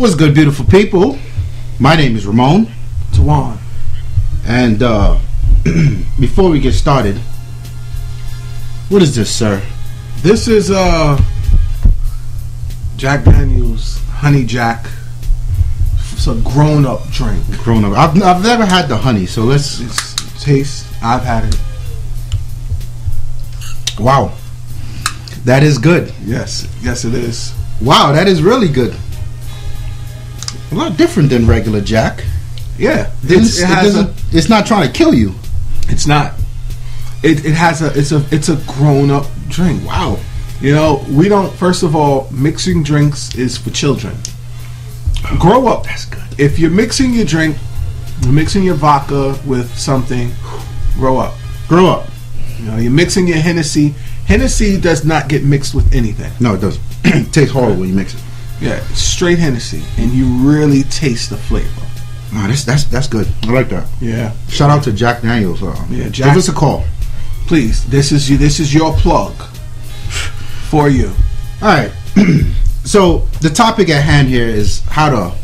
What's good, beautiful people? My name is Ramon. Tawan. And before we get started, what is this, sir? This is Jack Daniels Honey Jack. It's a grown-up drink. Grown up. I've never had the honey, so let's taste. I've had it. Wow, that is good. Yes, it is. Wow, that is really good. A lot different than regular Jack. Yeah, it's not trying to kill you. It's not. It's a grown-up drink. Wow. You know, we don't. First of all, mixing drinks is for children. Grow up. That's good. If you're mixing your drink, you're mixing your vodka with something. Grow up. Grow up. You know, you're mixing your Hennessy. Hennessy does not get mixed with anything. No, it doesn't. It tastes horrible when you mix it. Yeah, straight Hennessy, and you really taste the flavor. Oh, that's good. I like that. Yeah. Shout out to Jack Daniels. Yeah, Jack, give us a call, please. This is your plug for you. All right. So the topic at hand here is how to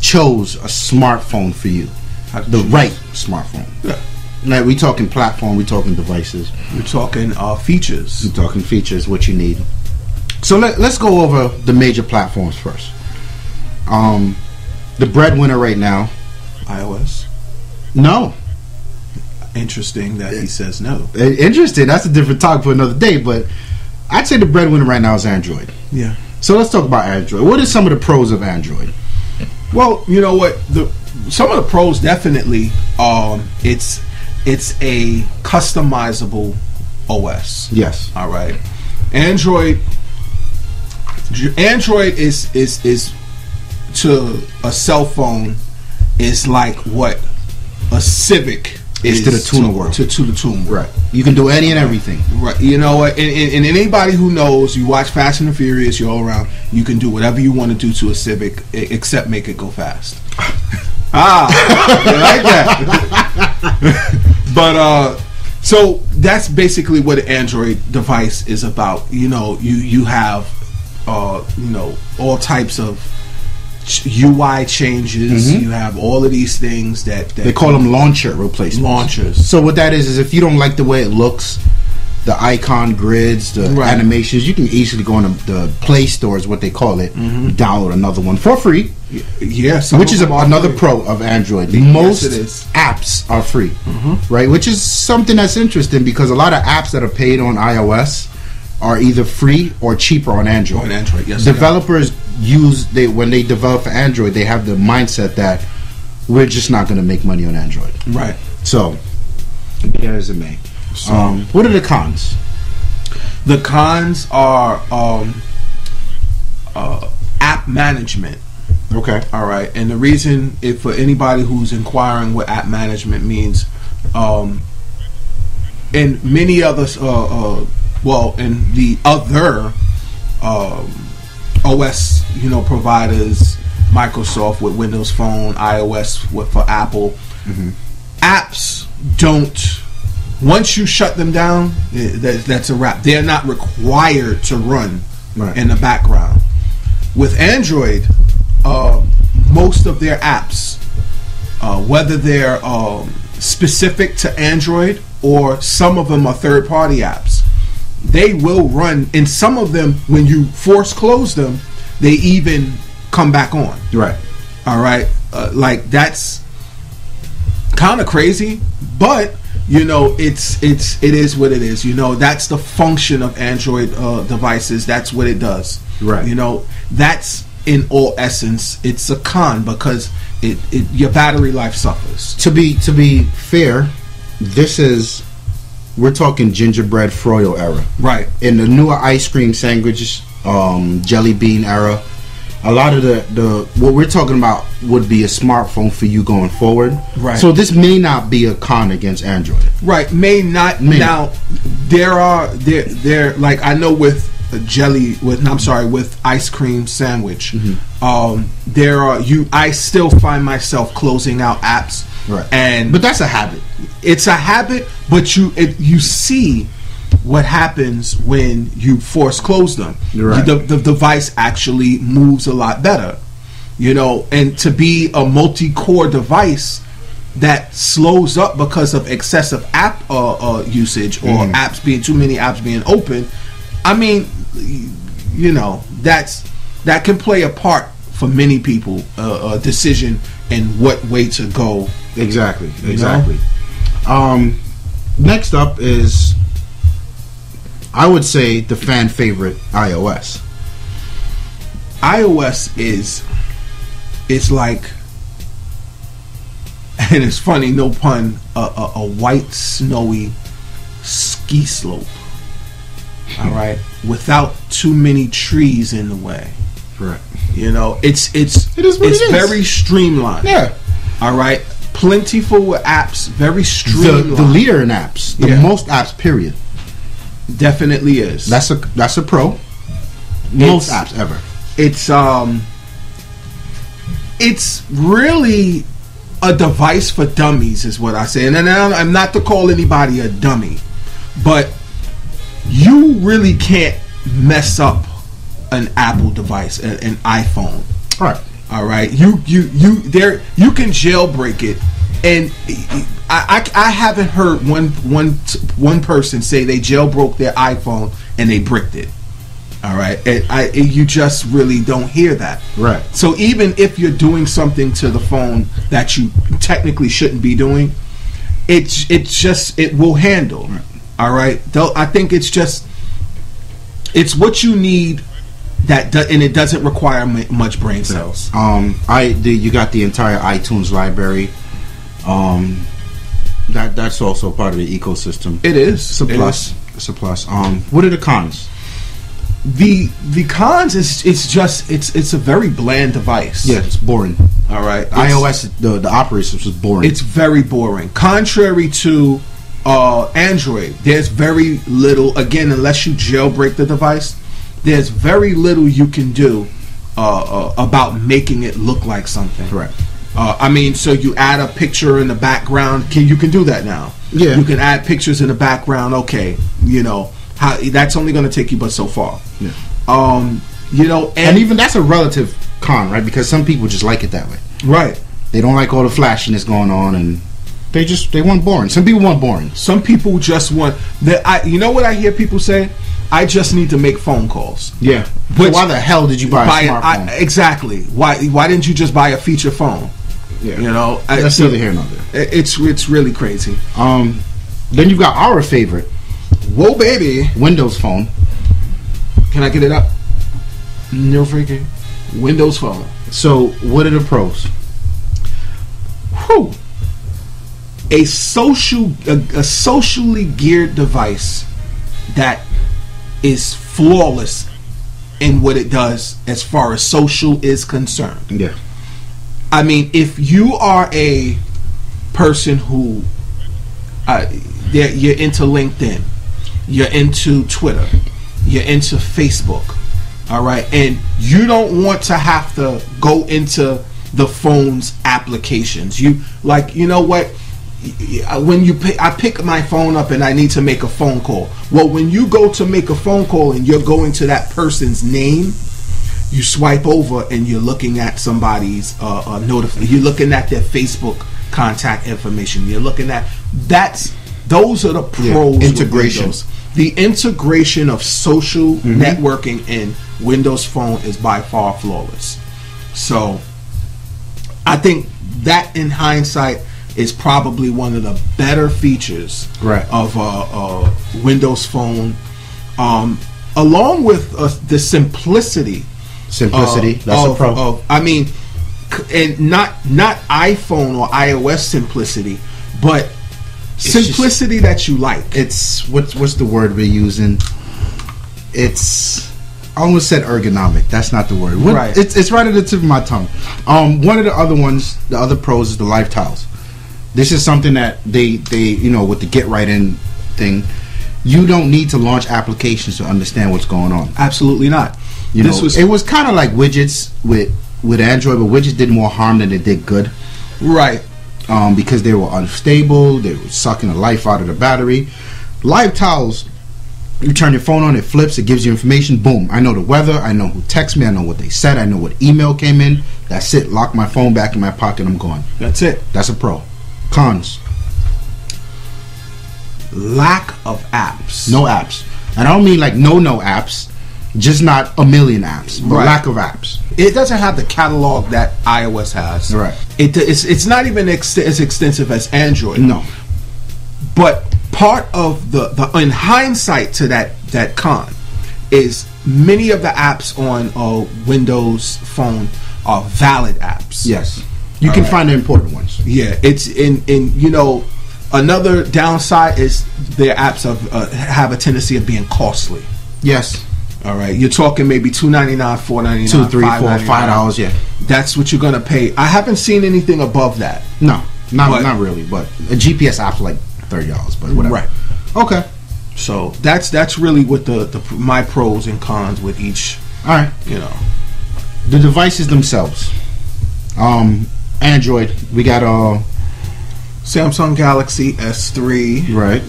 choose a smartphone for you, the right smartphone. Yeah. Like, we talking platform, we talking devices, we're talking features. we're talking features, what you need. So let's go over the major platforms first. The breadwinner right now, iOS. No. Interesting that he says no. Interesting. That's a different topic for another day. But I'd say the breadwinner right now is Android. Yeah. So let's talk about Android. What are some of the pros of Android? Well, you know what? Some of the pros definitely. It's a customizable OS. Yes. All right. Android is to a cell phone is like what a Civic is to the tuner world. To the tuner world. Right. You can do any and everything. Right. You know what? And anybody who knows, you watch Fast and the Furious, you're all around. You can do whatever you want to do to a Civic, except make it go fast. You like that? But so that's basically what an Android device is about. You know, you have all types of UI changes. You have all of these things that they call them launcher replacements. Launchers. So what that is if you don't like the way it looks, the icon grids, the animations, you can easily go on the Play Store, is what they call it, download another one for free. Yeah, which is another pro of Android. Most yes, apps are free, right? Which is something that's interesting because a lot of apps that are paid on iOS are either free or cheaper on Android. On Android, yes. Developers when they develop for Android, they have the mindset that we're just not going to make money on Android. Right. So, be that as it may. So, what are the cons? The cons are app management. Okay. All right. And the reason, if for anybody who's inquiring what app management means, and many others, and the other OS, providers, Microsoft with Windows Phone, iOS for Apple, apps don't. Once you shut them down, that's a wrap. They're not required to run in the background. With Android, most of their apps, whether they're specific to Android or some of them are third-party apps, they will run. And some of them, when you force close them, they even come back on. Right. All right. Like, that's kind of crazy, but it is what it is. That's the function of Android devices. That's what it does. Right. That's in all essence. It's a con because your battery life suffers. To be fair, we're talking gingerbread Froyo era. Right. In the newer ice cream sandwiches, jelly bean era, a lot of the what we're talking about would be a smartphone for you going forward. Right. So this may not be a con against Android. Right. May not. Now, there like, I know with with ice cream sandwich, I still find myself closing out apps. Right. But that's a habit. It's a habit, but you see what happens when you force close them. Right. The device actually moves a lot better. you know, and to be a multi-core device that slows up because of excessive app usage or too many apps being open. I mean, you know, that can play a part for many people, a decision and what way to go. Exactly. Next up is, I would say, the fan favorite iOS. iOS it's like, and it's funny, no pun, a white snowy ski slope. All right, without too many trees in the way. Correct. You know, it's very streamlined. Yeah. All right. Plentiful with apps. Very streamlined. The leader in apps. The most apps. Period. Definitely is. That's a pro. Most apps ever. It's really a device for dummies, is what I say. And I'm not to call anybody a dummy, but you really can't mess up an Apple device, an iPhone. All right. You can jailbreak it, and I haven't heard one person say they jailbroke their iPhone and they bricked it. All right, and you just really don't hear that. Right. So even if you're doing something to the phone that you technically shouldn't be doing, it will handle. Right. All right. Though I think it's what you need, and it doesn't require much brain cells. You got the entire iTunes library. That's also part of the ecosystem. It is. It's a plus. It's a plus. What are the cons? The cons is it's a very bland device. Yeah, it's boring. All right, iOS, the operating system is boring. It's very boring. Contrary to Android, there's very little. Again, unless you jailbreak the device, there's very little you can do about making it look like something. Correct. I mean, so you add a picture in the background. You can do that now. Yeah, you can add pictures in the background. Okay, you know. That's only going to take you but so far. Yeah. You know, and even that's a relative con, right? Because some people just like it that way. Right. They don't like all the flashiness going on, and they want boring. Some people want boring. Some people just want that. You know what I hear people say? I just need to make phone calls. Yeah. But why the hell did you buy a smartphone? Exactly. Why didn't you just buy a feature phone? Yeah. You know, that's neither here nor there. It's really crazy. Then you've got our favorite. Whoa, baby. Windows Phone. Can I get it up? No freaking. Windows Phone. So, what are the pros? Whew. A socially geared device that is flawless in what it does as far as social is concerned. Yeah. I mean, if you are a person who you're into LinkedIn, you're into Twitter, you're into Facebook, all right, and you don't want to have to go into the phone's applications. You know what? When I pick my phone up and I need to make a phone call. Well, when you go to make a phone call and you're going to that person's name, you swipe over and you're looking at somebody's you're looking at their Facebook contact information. You're looking at those are the pros. Integration. The integration of social networking in Windows Phone is by far flawless. So I think that in hindsight is probably one of the better features of Windows Phone, along with the simplicity. That's a pro. I mean, and not iPhone or iOS simplicity, but simplicity that you like. It's what's the word we're using? It's, I almost said ergonomic. That's not the word. Right. It's right at the tip of my tongue. One of the other ones, the other pros is the live tiles. This is something that they with the get right in thing, you don't need to launch applications to understand what's going on. Absolutely not. It was kind of like widgets with Android, but widgets did more harm than they did good. Right. Because they were unstable, they were sucking the life out of the battery. Live tiles, you turn your phone on, it flips, it gives you information, boom. I know the weather, I know who texted me, I know what they said, I know what email came in, That's it. Lock my phone back in my pocket. I'm gone. That's it. That's a pro. Cons. Lack of apps. No apps. And I don't mean like no apps. Just not a million apps. But lack of apps. It doesn't have the catalog that iOS has. Right. It's not even as extensive as Android. No. But part of the in hindsight to that con is many of the apps on a Windows phone are valid apps. Yes. You can find the important ones. Yeah. It's in you know, another downside is their apps have a tendency of being costly. Yes. All right, you're talking maybe $2.99, $4.99, $2, $3, $4, $5. Yeah, that's what you're gonna pay. I haven't seen anything above that. No, not really. But a GPS app's like $30, but whatever. Right. Okay. So that's really what the my pros and cons with each. All right. You know, the devices themselves. Android. We got Samsung Galaxy S3. Right.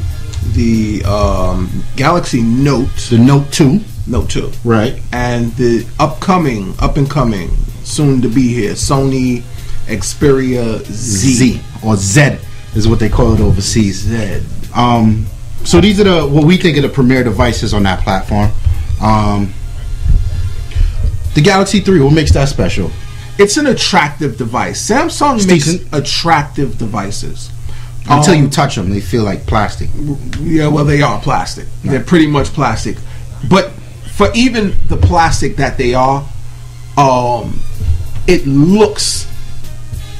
The Galaxy Note. The Note 2. Note 2. Right. And the up and coming, soon to be here, Sony Xperia Z. Or Z is what they call it overseas. Z. So these are what we think are the premier devices on that platform. The Galaxy 3, what makes that special? It's an attractive device. Samsung makes attractive devices. Until you touch them, they feel like plastic. Yeah, well, they are plastic. No. They're pretty much plastic. But for even the plastic that they are, it looks,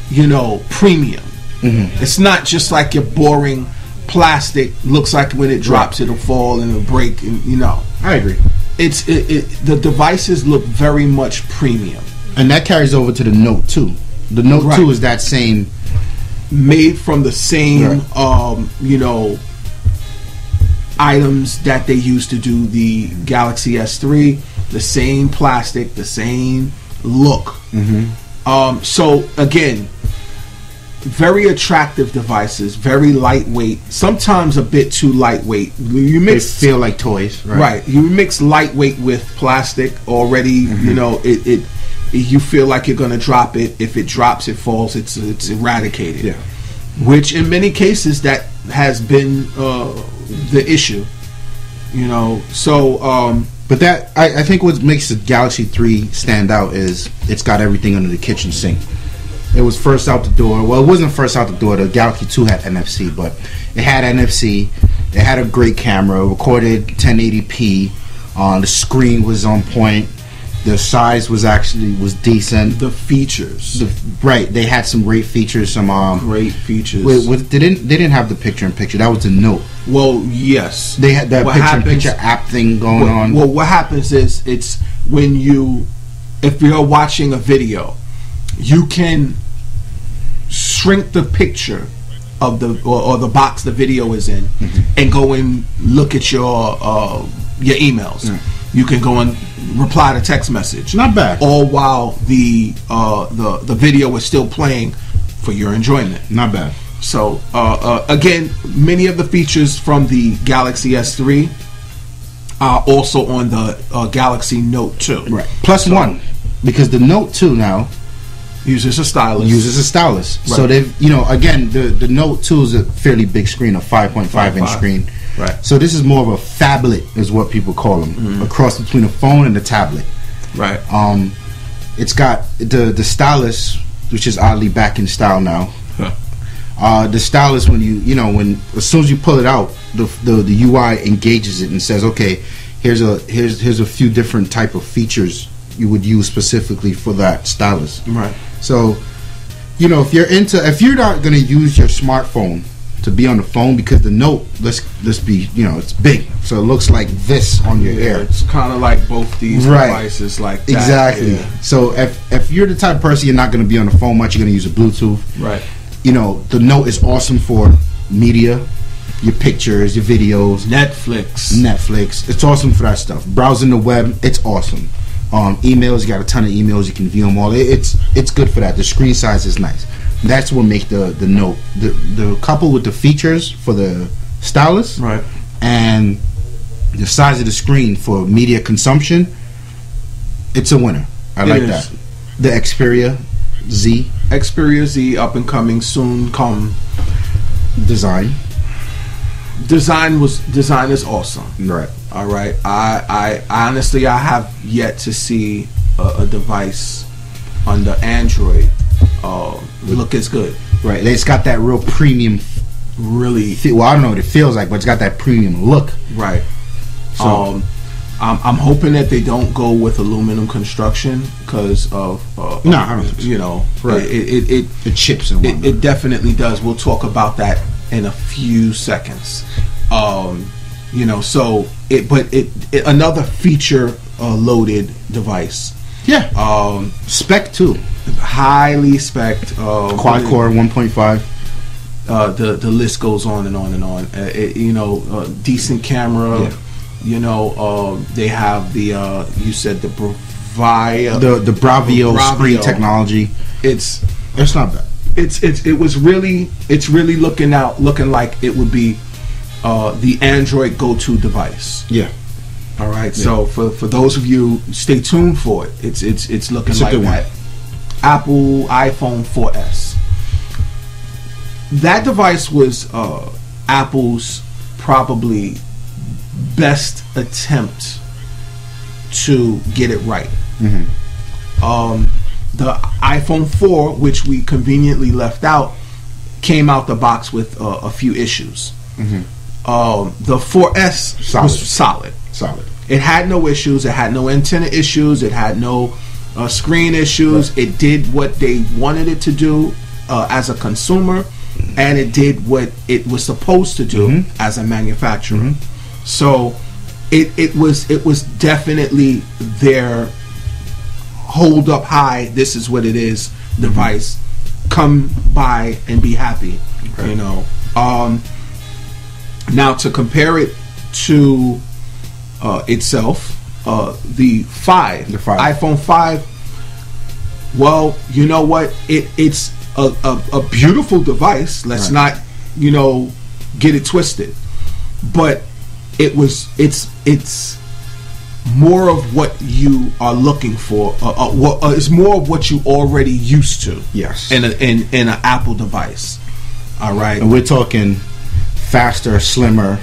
you know, premium. Mm-hmm. It's not just like your boring plastic. Looks like when it drops, it'll fall and it'll break. And you know, I agree. The devices look very much premium, and that carries over to the Note 2. The Note 2 is that same, made from the same, you know, items that they used to do the Galaxy S3. The same plastic, the same look. Mm-hmm. So again, very attractive devices, very lightweight. Sometimes a bit too lightweight. You mix, they feel like toys, right? You mix lightweight with plastic already. Mm-hmm. You know, it you feel like you're going to drop it. If it drops, it falls. It's eradicated. Yeah. Which in many cases that has been the issue. You know, so. But that I think what makes the Galaxy 3 stand out is it's got everything under the kitchen sink. It was first out the door. Well, it wasn't first out the door. The Galaxy 2 had NFC, but it had NFC. It had a great camera. Recorded 1080p. The screen was on point. The size was decent. The features, they had some great features. Some great features. They didn't have the picture-in-picture. That was the Note. Well, yes, they had that picture-in-picture app thing going on. Well, what happens is it's when if you're watching a video, you can shrink the picture of the box the video is in, mm-hmm. and go and look at your emails. Mm. You can go and reply to text message. Not bad. All while the video is still playing for your enjoyment. Not bad. So again, many of the features from the Galaxy S3 are also on the Galaxy Note 2. Right. Plus one, because the Note 2 now uses a stylus. Right. So they've, again, the Note 2 is a fairly big screen, a 5.5 inch screen. Right. So this is more of a phablet, is what people call them, mm-hmm. a cross between a phone and a tablet. Right. It's got the stylus, which is oddly back in style now. Huh. The stylus, when as soon as you pull it out, the UI engages it and says, okay, here's a few different type of features you would use specifically for that stylus. Right. So, if you're not going to use your smartphone to be on the phone, because the Note, let's be, it's big, so it looks like this on your ear. It's kind of like both these devices, like that. Exactly. Yeah. So if you're the type of person, you're not going to be on the phone much, you're going to use a Bluetooth. Right. The Note is awesome for media, your pictures, your videos, Netflix. It's awesome for that stuff. Browsing the web, it's awesome. Emails, you got a ton of emails, you can view them all. It's good for that. The screen size is nice. That's what makes the Note, the couple with the features for the stylus, right, and the size of the screen for media consumption. It's a winner. I like that. The Xperia Z. Xperia Z, up and coming, soon come. Design is awesome. Right. All right. I honestly, I have yet to see a device under Android look as good. Right. It's got that real premium. Really. Well, I don't know what it feels like, but it's got that premium look. Right. So, I'm hoping that they don't go with aluminum construction because of no, I don't think so. You know, right. It chips and whatnot. It definitely does. We'll talk about that in a few seconds. You know, so it another feature loaded device. Yeah. Spec too. Highly spec'd. Quad core 1.5. The list goes on and on and on. You know, decent camera. Yeah. You know, they have the you said the Bravia, the Bravio screen technology. It's not bad. It's really looking like it would be the Android go-to device. Yeah. All right. Yeah. So for those of you, stay tuned for it. It's looking like that. Apple iPhone 4S. That device was Apple's probably best attempt to get it right. Mm-hmm. The iPhone 4, which we conveniently left out, came out the box with a few issues. Mm-hmm. The 4S was solid. It had no issues. It had no antenna issues. It had no screen issues. Right. It did what they wanted it to do as a consumer, and it did what it was supposed to do as a manufacturer. Mm-hmm. So it was definitely their hold up high. This is what it is. Device, come by and be happy. Okay. You know. Now to compare it to itself, the iPhone 5. Well, you know what? It's a beautiful device. Let's not, you know, get it twisted. But it's more of what you are looking for. It's more of what you already used to. Yes. In an Apple device. All right. And we're talking faster, slimmer,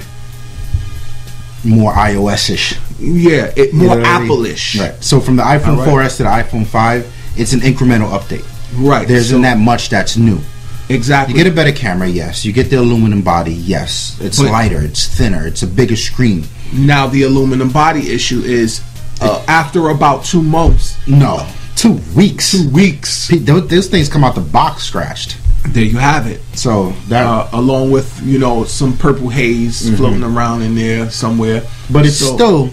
more iOS-ish. Yeah, more Apple-ish. Right. So from the iPhone 4S to the iPhone 5, it's an incremental update. Right. There isn't that much that's new. Exactly. You get a better camera, yes. You get the aluminum body, yes. It's lighter, it's thinner, it's a bigger screen. Now the aluminum body issue is after about 2 months. No, 2 weeks. 2 weeks. Those things come out the box scratched. There you have it. So that along with, you know, some purple haze floating around in there somewhere. But it's still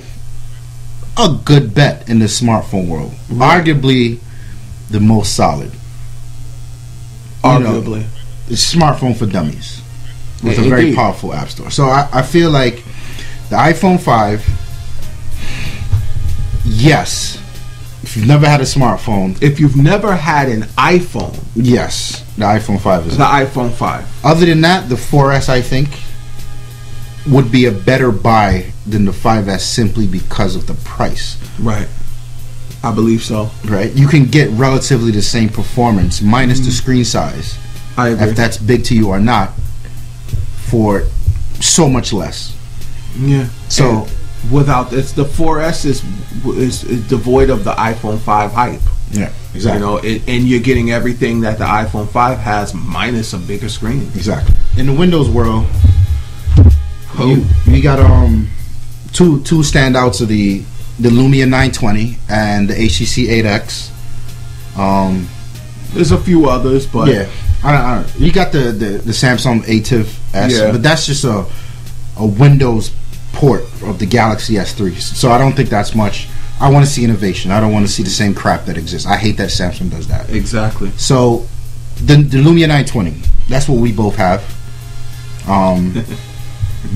a good bet in the smartphone world. Right. Arguably the most solid. Arguably. You know, it's smartphone for dummies with a very powerful app store. So I feel like the iPhone 5, yes, if you've never had a smartphone. If you've never had an iPhone. Yes, the iPhone 5 is the iPhone 5. Other than that, the 4S, I think, would be a better buy than the 5S simply because of the price. Right. I believe so. Right. You can get relatively the same performance minus the screen size. I agree. If that's big to you or not, for so much less. Yeah. So without the 4S is devoid of the iPhone 5 hype. Yeah, exactly. You know, and you're getting everything that the iPhone 5 has minus a bigger screen. Exactly. In the Windows world, you got two standouts of the Lumia 920 and the HTC 8X. There's a few others, but yeah, I don't, you got the Samsung ATIV S, but that's just a Windows port of the Galaxy S3. So I don't think that's much. I want to see innovation. I don't want to see the same crap that exists. I hate that Samsung does that. Exactly. So the Lumia 920, that's what we both have.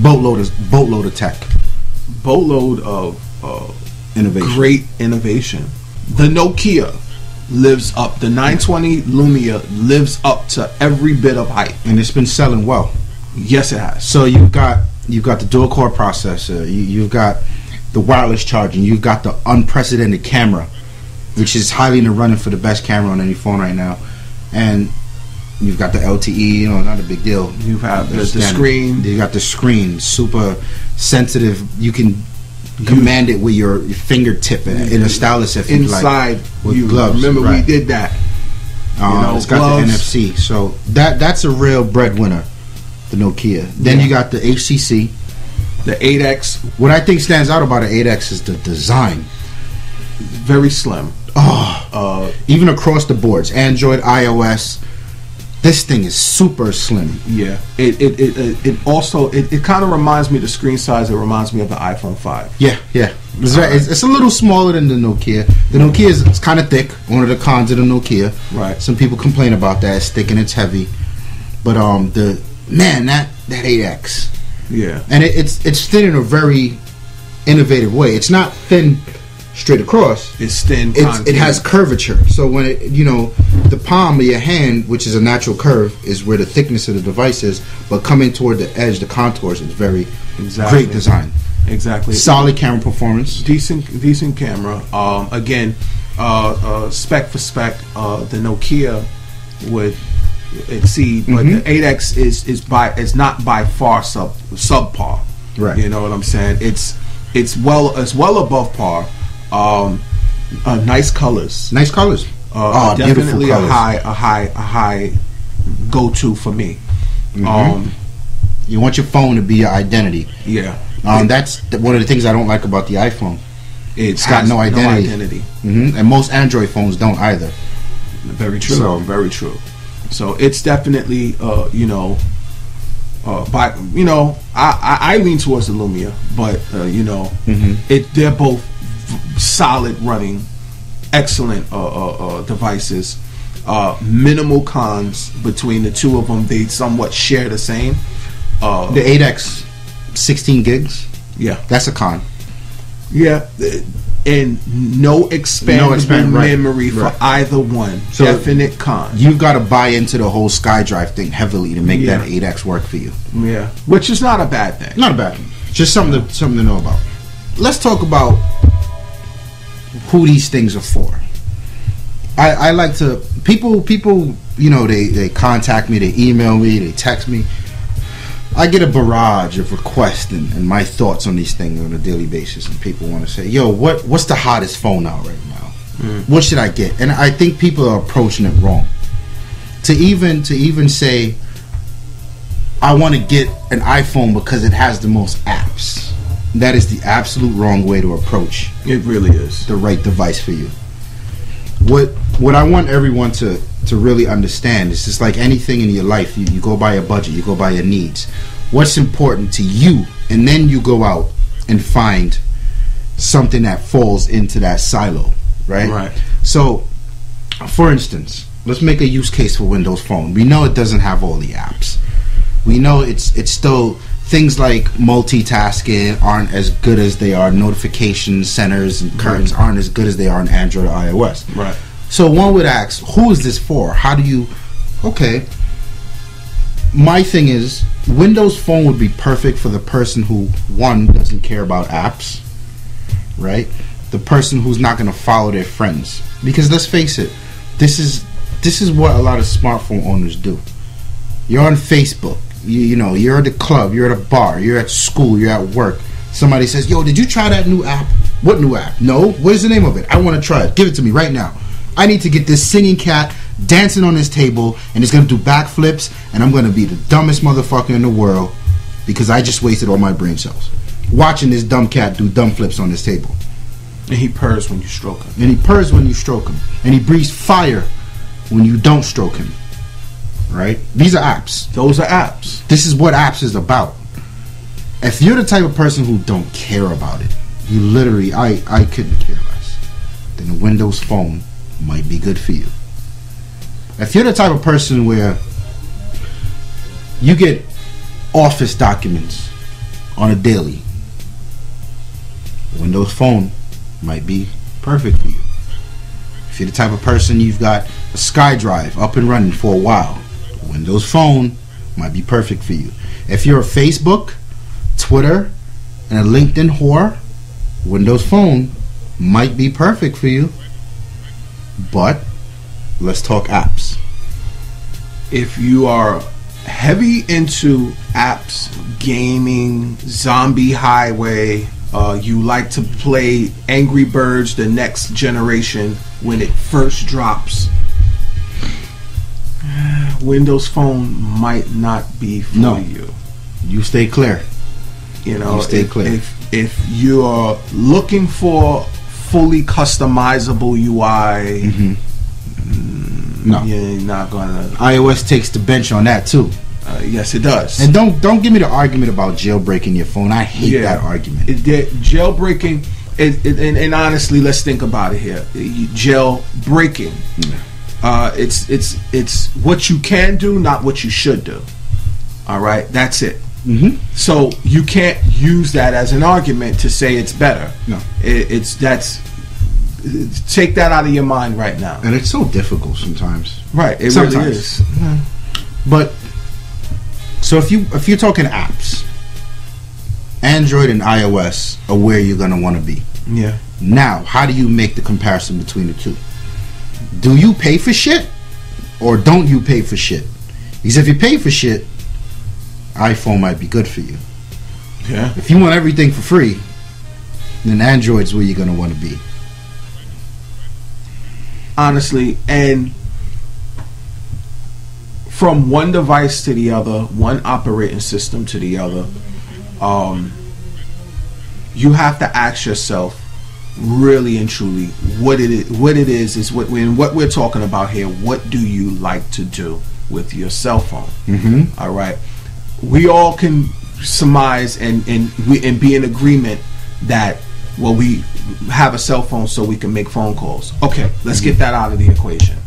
Boatload of tech. Boatload of innovation. Great innovation. The Nokia lives up. The 920 Lumia lives up to every bit of hype, and it's been selling well. Yes, it has. So you've got the dual core processor. You've got the wireless charging. You've got the unprecedented camera. which is highly in the running for the best camera on any phone right now. And you've got the LTE, not a big deal. You have the screen. You got the screen, super sensitive. You can command it with your fingertip in a stylus if you like. Inside with gloves. Remember, we did that. It's got gloves. The NFC, so that's a real breadwinner. The Nokia. Then you got the HTC, the 8X. What I think stands out about an 8X is the design. Very slim. Even across the boards, Android, iOS. This thing is super slim. Yeah. It also kind of reminds me, the screen size, it reminds me of the iPhone 5. Yeah. It's a little smaller than the Nokia. The Nokia is kind of thick. One of the cons of the Nokia. Right. Some people complain about that. It's thick and it's heavy. But that 8X. Yeah. And it's thin in a very innovative way. It's not thin straight across. It's thin. It has curvature. So when the palm of your hand, which is a natural curve, is where the thickness of the device is, but coming toward the edge, the contours, is very great design. Exactly. Solid camera performance. Decent camera. Again, spec for spec, the Nokia would exceed, but the 8X is not by far subpar. Right. You know what I'm saying? It's well above par. Nice colors. Nice colors. Definitely beautiful colors. a high go-to for me. You want your phone to be your identity. Yeah. That's one of the things I don't like about the iPhone. It's got no identity. And most Android phones don't either. Very true. Very true. So it's definitely, I lean towards the Lumia, but they're both solid running, excellent devices. Minimal cons between the two of them. They somewhat share the same. The 8X, 16 gigs. Yeah, that's a con. Yeah. And no expandable memory for either one. So definite con. You've got to buy into the whole SkyDrive thing heavily to make that 8X work for you. Yeah, which is not a bad thing. Not a bad thing. Just something to know about. Let's talk about who these things are for. I like to people. They contact me, they email me, they text me. I get a barrage of requests and my thoughts on these things on a daily basis, and people want to say, "Yo, what's the hottest phone out right now? What should I get?" And I think people are approaching it wrong. To even say, "I want to get an iPhone because it has the most apps," that is the absolute wrong way to approach. It really is the right device for you. What I want everyone to really understand is just like anything in your life, you go by a budget, you go by your needs. What's important to you, and then you go out and find something that falls into that silo, right? Right. So, for instance, let's make a use case for Windows Phone. We know it doesn't have all the apps. We know it's still things like multitasking aren't as good as they are. Notification centers and curtains aren't as good as they are in Android or iOS. Right. So one would ask, who is this for? How do you... Okay. My thing is, Windows Phone would be perfect for the person who, one, doesn't care about apps, right? The person who's not going to follow their friends. Because let's face it, this is what a lot of smartphone owners do. You're on Facebook. You're at the club, you're at a bar, you're at school, you're at work. Somebody says, "Yo, did you try that new app?" "What new app?" "No." "What is the name of it?" "I want to try it. Give it to me right now. I need to get this singing cat dancing on this table, and it's going to do backflips, and I'm going to be the dumbest motherfucker in the world because I just wasted all my brain cells watching this dumb cat do dumb flips on this table." And he purrs when you stroke him. And he breathes fire when you don't stroke him. Right? These are apps. Those are apps. This is what apps is about. If you're the type of person who don't care about it, you literally, I couldn't care less, then a Windows Phone might be good for you. If you're the type of person where you get office documents on a daily, Windows Phone might be perfect for you. If you're the type of person you've got a SkyDrive up and running for a while, Windows Phone might be perfect for you. If you're a Facebook, Twitter, and a LinkedIn whore, Windows Phone might be perfect for you. But let's talk apps. If you are heavy into apps, gaming, Zombie Highway, you like to play Angry Birds the next generation when it first drops, Windows Phone might not be for you. You stay clear. You know, you stay clear. If you're looking for fully customizable UI, no, you're not gonna. iOS takes the bench on that too. Yes, it does. And don't give me the argument about jailbreaking your phone. I hate that argument. Jailbreaking, and honestly, let's think about it here. Jailbreaking, it's what you can do, not what you should do. All right, that's it. So you can't use that as an argument to say it's better. No, take that out of your mind right now. And it's so difficult sometimes. Right, it sometimes. really is. But so if you're talking apps, Android and iOS are where you're gonna want to be. Yeah. Now, how do you make the comparison between the two? Do you pay for shit, or don't you pay for shit? Because if you pay for shit, iPhone might be good for you. Yeah. If you want everything for free, then Android's where you're gonna want to be. Honestly, and from one device to the other, one operating system to the other, you have to ask yourself, really and truly, what it is what we're talking about here. What do you like to do with your cell phone? All right, we all can surmise and be in agreement that, well, we have a cell phone so we can make phone calls. Okay, let's get that out of the equation.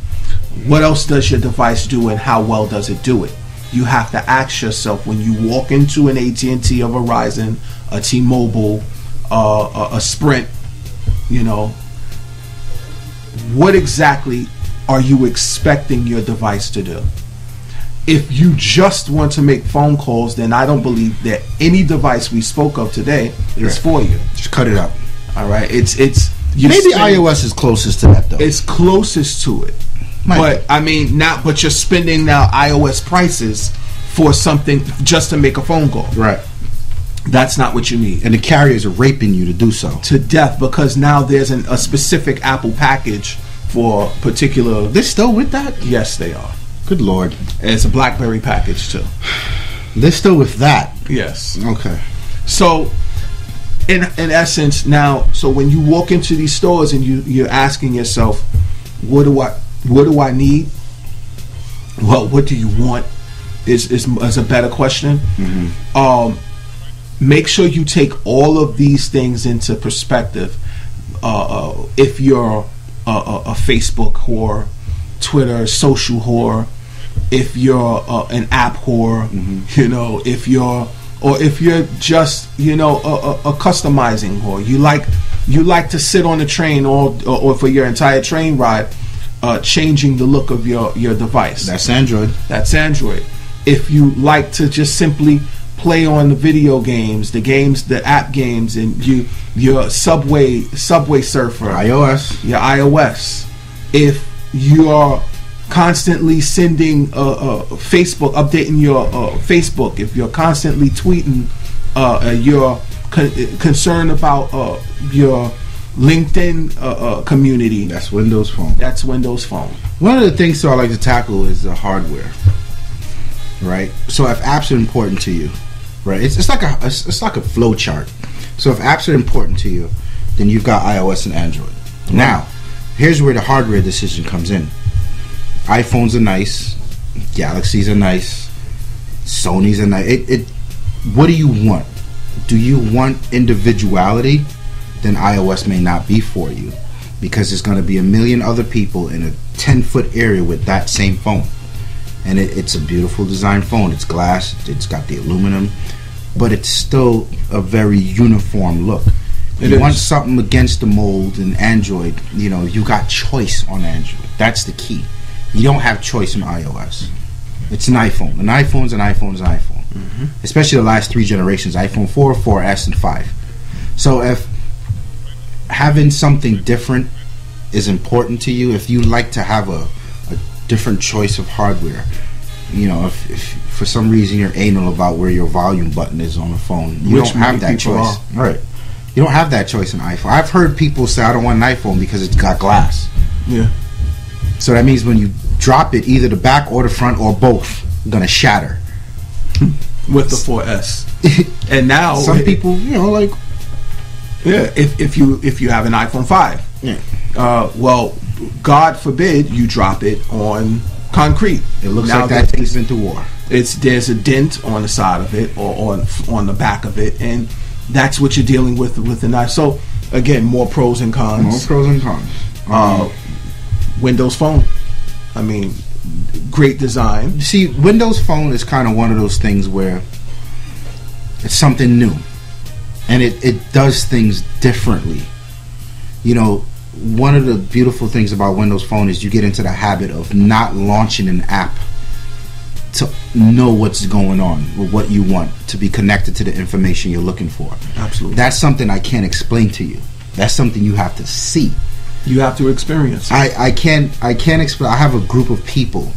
What else does your device do, and how well does it do it? You have to ask yourself, when you walk into an AT&T, a Verizon, a T-Mobile, a Sprint, you know, what exactly are you expecting your device to do? If you just want to make phone calls, then I don't believe that any device we spoke of today is for you. Just cut it out. All right, it's maybe iOS is closest to that though. It's closest to it. But I mean, but you're spending now iOS prices for something just to make a phone call. Right. That's not what you need. And the carriers are raping you to do so. To death, because now there's a specific Apple package for particular. They're still with that? Yes, they are. Good Lord. And it's a BlackBerry package too. They're still with that? Yes. Okay. So, in essence, now, so when you walk into these stores and you're asking yourself, what do I need? Well, what do you want is a better question. Make sure you take all of these things into perspective. If you're a Facebook whore, Twitter social whore, if you're an app whore, you know, if you're just, you know, a customizing whore, you like to sit on a train or for your entire train ride, changing the look of your device. That's Android. That's Android. If you like to just simply play on the video games, the app games, and your Subway Surfer, iOS. Your iOS. If you're constantly sending Facebook, updating your Facebook, if you're constantly tweeting, you're concerned about your LinkedIn community, that's Windows Phone. That's Windows Phone. One of the things I like to tackle is the hardware. Right. So if apps are important to you, right, it's like a flow chart. So if apps are important to you, then you've got iOS and Android. Now, here's where the hardware decision comes in. iPhones are nice, Galaxies are nice, Sonys are nice. What do you want? Do you want individuality? Then iOS may not be for you, because there's going to be a million other people in a 10-foot area with that same phone. And it's a beautiful design phone. It's glass, it's got the aluminum, but it's still a very uniform look. You want something against the mold in Android, you know, you got choice on Android. That's the key. You don't have choice in iOS. It's an iPhone. An iPhone's an iPhone is an iPhone. Especially the last 3 generations, iPhone 4, 4S, and 5. So if having something different is important to you, if you like to have a different choice of hardware, you know, if for some reason you're anal about where your volume button is on the phone, you don't have that choice. Right. You don't have that choice in iPhone. I've heard people say, I don't want an iPhone because it's got glass. Yeah. So that means when you drop it, either the back or the front or both gonna shatter. With the 4S. And now some people, you know, like, yeah, if you have an iPhone 5, yeah, well, God forbid you drop it on concrete. It looks now like that thing's been to war. There's a dent on the side of it or on the back of it, and that's what you're dealing with the knife. So again, more pros and cons. More pros and cons. Windows Phone, I mean, great design. See, Windows Phone is kind of one of those things where it's something new, and it does things differently. You know, one of the beautiful things about Windows Phone is you get into the habit of not launching an app to know what's going on or what you want to be connected to the information you're looking for. Absolutely. That's something I can't explain to you. That's something you have to see. You have to experience it. I can't explain. I have a group of people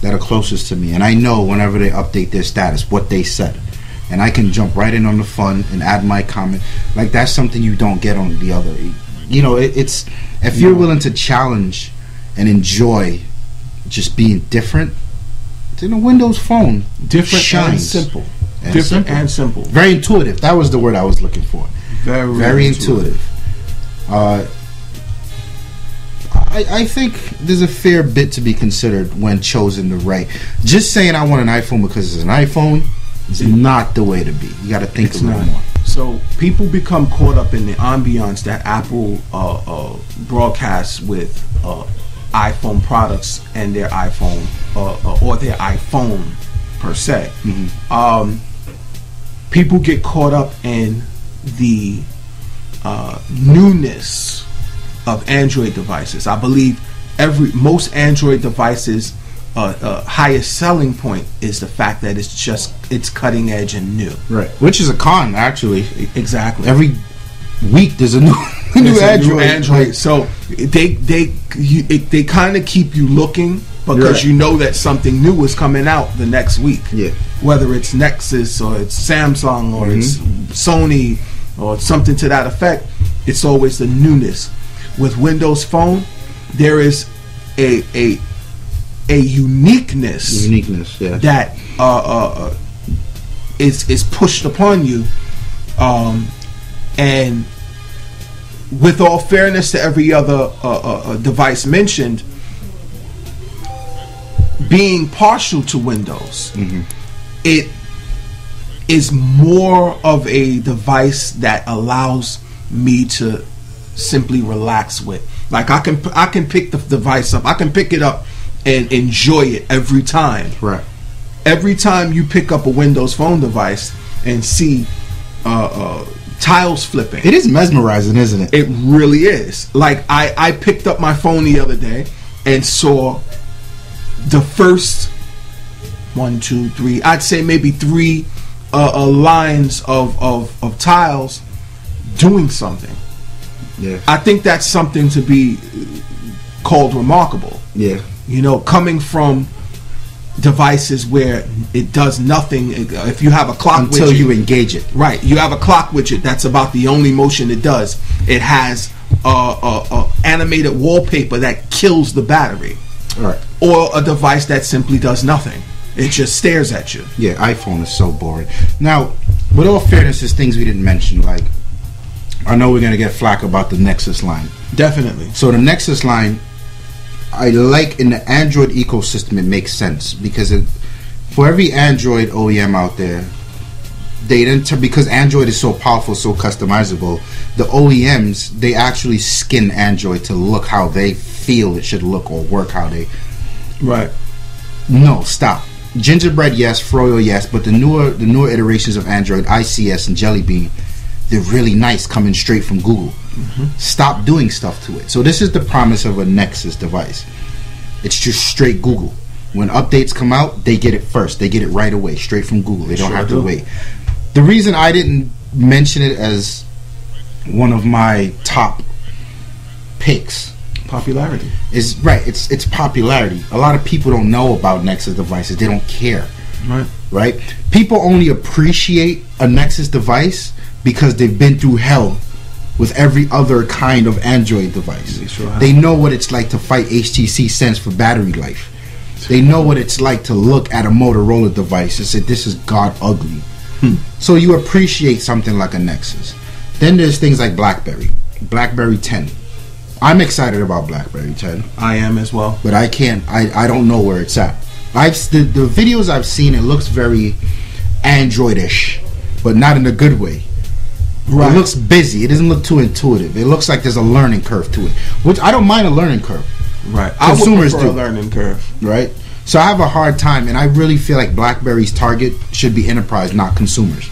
that are closest to me, and I know whenever they update their status what they said, and I can jump right in on the fun and add my comment. Like, that's something you don't get on the other. You know, it's if you're willing to challenge and enjoy just being different, then a Windows Phone different shines. And simple. And different simple. And simple. Very intuitive. That was the word I was looking for. Very intuitive. I think there's a fair bit to be considered when choosing the right. Just saying I want an iPhone because it's an iPhone is not the way to be. You got to think a little more. So people become caught up in the ambiance that Apple broadcasts with iPhone products and their iPhone or their iPhone per se. Mm-hmm. People get caught up in the newness of Android devices. I believe most Android devices highest selling point is the fact that it's cutting edge and new. Right. Which is a con, actually. Exactly. Every week there's a new Android. Right. So they kind of keep you looking because you know that something new is coming out the next week. Yeah. Whether it's Nexus or it's Samsung or it's Sony or something to that effect, it's always the newness. With Windows Phone, there is a uniqueness that is pushed upon you, and with all fairness to every other device mentioned, being partial to Windows, it is more of a device that allows me to simply relax with. Like, I can pick the device up, I can pick it up and enjoy it every time. Right. Every time you pick up a Windows Phone device and see tiles flipping, it is mesmerizing, isn't it? It really is. Like, I picked up my phone the other day and saw the first 1, 2, 3, I'd say maybe 3 lines of tiles doing something. Yeah. I think that's something to be called remarkable. Yeah. You know, coming from devices where it does nothing. If you have a clock until widget, you engage it. Right. You have a clock widget. That's about the only motion it does. It has animated wallpaper that kills the battery. Right. Or a device that simply does nothing. It just stares at you. Yeah, iPhone is so boring. Now, with all fairness, there's things we didn't mention. Like, I know we're going to get flack about the Nexus line. Definitely. So the Nexus line, I like in the Android ecosystem, it makes sense. Because for every Android OEM out there, because Android is so powerful, so customizable, the OEMs, they actually skin Android to look how they feel it should look or work how they... Right. No, stop. Gingerbread, yes. Froyo, yes. But the newer iterations of Android, ICS and Jelly Bean, they're really nice, coming straight from Google. Stop doing stuff to it. So this is the promise of a Nexus device. It's just straight Google. When updates come out, they get it first. They get it right away, straight from Google. They don't have to wait. The reason I didn't mention it as one of my top picks, Popularity. Is right. It's popularity. A lot of people don't know about Nexus devices. They don't care. Right. People only appreciate a Nexus device because they've been through hell with every other kind of Android device. They know what it's like to fight HTC Sense for battery life. They know what it's like to look at a Motorola device and say, this is god ugly. So you appreciate something like a Nexus. Then there's things like BlackBerry 10. I'm excited about BlackBerry 10. I am as well. But I don't know where it's at. The videos I've seen, it looks very Android-ish, but not in a good way. Right. It looks busy. It doesn't look too intuitive. It looks like there's a learning curve to it, which I don't mind a learning curve. Right. Consumers I would prefer a learning curve. Right. So I have a hard time, and I really feel like BlackBerry's target should be enterprise, not consumers.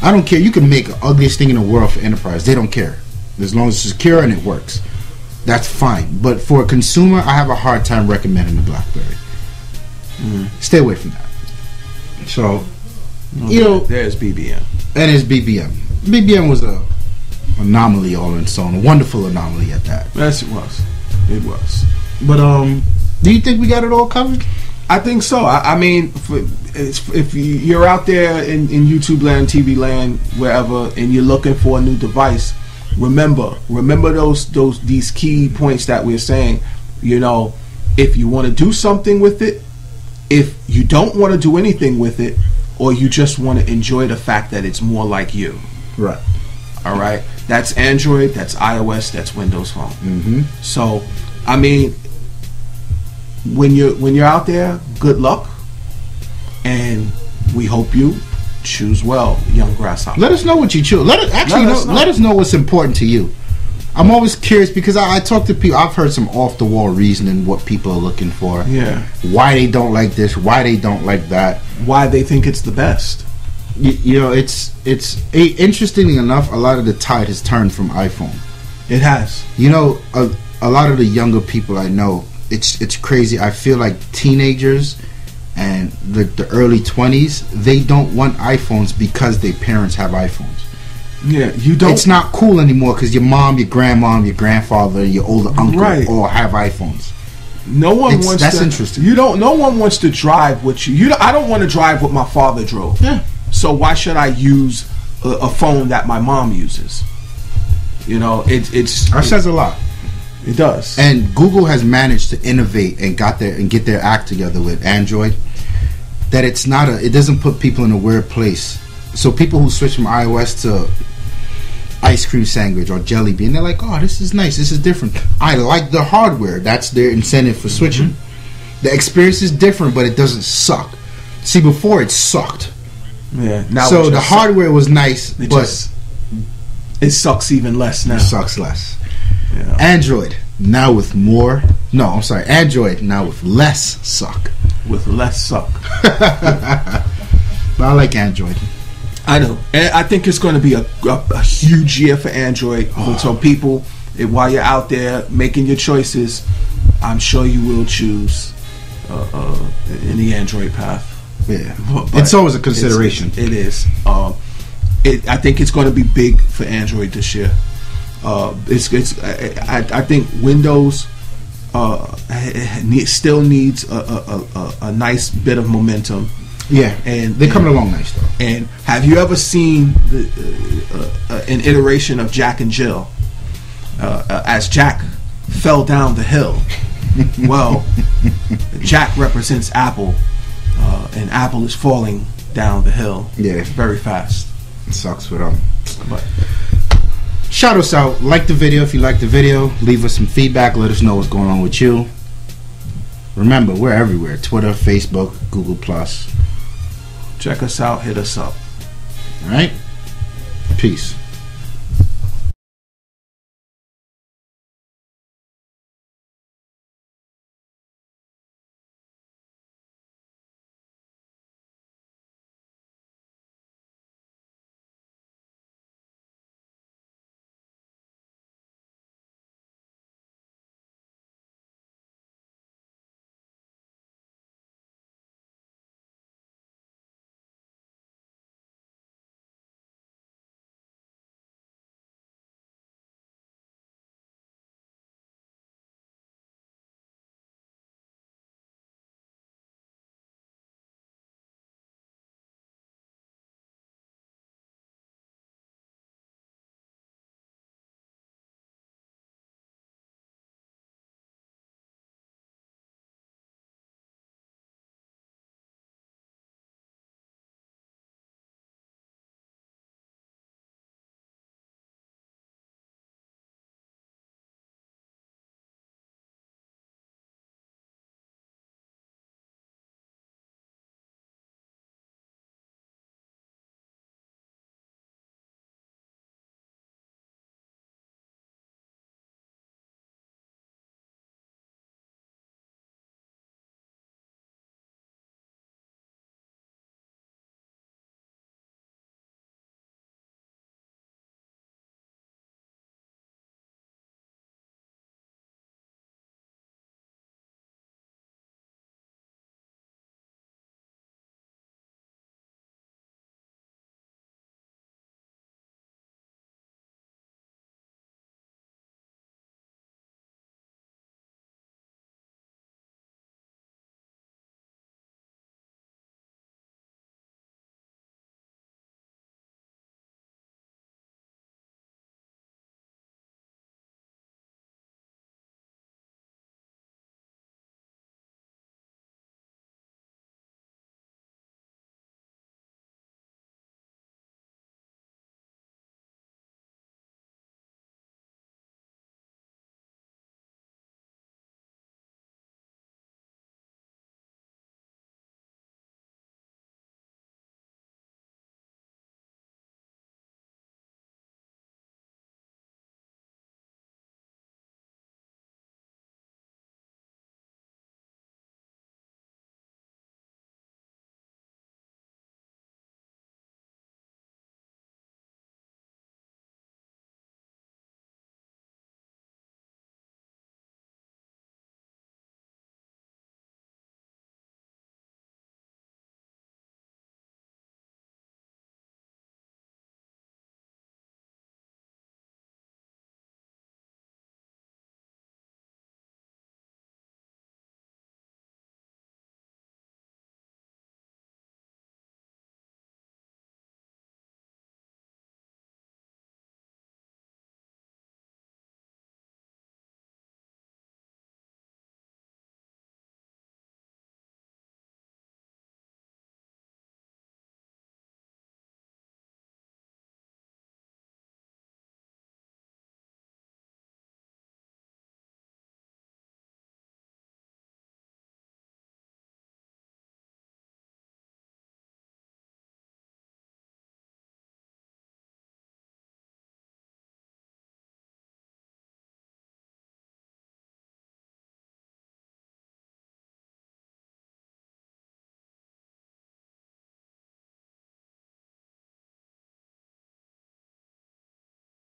I don't care. You can make the ugliest thing in the world for enterprise. They don't care. As long as it's secure and it works. That's fine. But for a consumer, I have a hard time recommending the BlackBerry. Stay away from that. So, you know, there's BBM. And there's BBM. BBM was a anomaly all in its own, a wonderful anomaly at that. Yes, it was. It was. But do you think we got it all covered? I think so. I mean, if you're out there in YouTube land, TV land, wherever, and you're looking for a new device, remember these key points that we're saying. You know, if you want to do something with it, if you don't want to do anything with it, or you just want to enjoy the fact that it's more like you. Right. All right. That's Android. That's iOS. That's Windows Phone. So, I mean, when you're out there, good luck, and we hope you choose well, young grasshopper. Let us know what you choose. Let us know what's important to you. I'm always curious because I talk to people. I've heard some off the wall reasoning what people are looking for. Yeah. Why they don't like this? Why they don't like that? Why they think it's the best? You know, it's interestingly enough, a lot of the tide has turned from iPhone. It has. You know, a lot of the younger people I know, it's crazy. I feel like teenagers and the early 20s, they don't want iPhones because their parents have iPhones. Yeah, you don't. It's not cool anymore because your mom, your grandmom, your grandfather, your older uncle all have iPhones. No one wants. That's interesting. No one wants to drive with you. I don't want to drive what my father drove. Yeah. So why should I use a phone that my mom uses? You know, that says a lot. It does. And Google has managed to innovate and get their act together with Android. That it doesn't put people in a weird place. So people who switch from iOS to ice cream sandwich or jelly bean, they're like, oh, this is nice, this is different. I like the hardware. That's their incentive for switching. The experience is different, but it doesn't suck. See, before it sucked. Yeah. Now so the hardware was nice, but it sucks even less now. It sucks less. Yeah. Android now with more. No, I'm sorry. Android now with less suck. With less suck. But I like Android. I know, and I think it's going to be a huge year for Android. So people, while you're out there making your choices, I'm sure you will choose in the Android path. Yeah, but it's always a consideration. It is. I think it's going to be big for Android this year. I think Windows still needs a nice bit of momentum. Yeah, and they're coming along nice though. And have you ever seen an iteration of Jack and Jill as Jack fell down the hill? Well, Jack represents Apple, and Apple is falling down the hill. Yeah, very fast. It sucks for them. But shout us out. Like the video if you like the video. Leave us some feedback. Let us know what's going on with you. Remember, we're everywhere: Twitter, Facebook, Google+. Check us out. Hit us up. All right. Peace.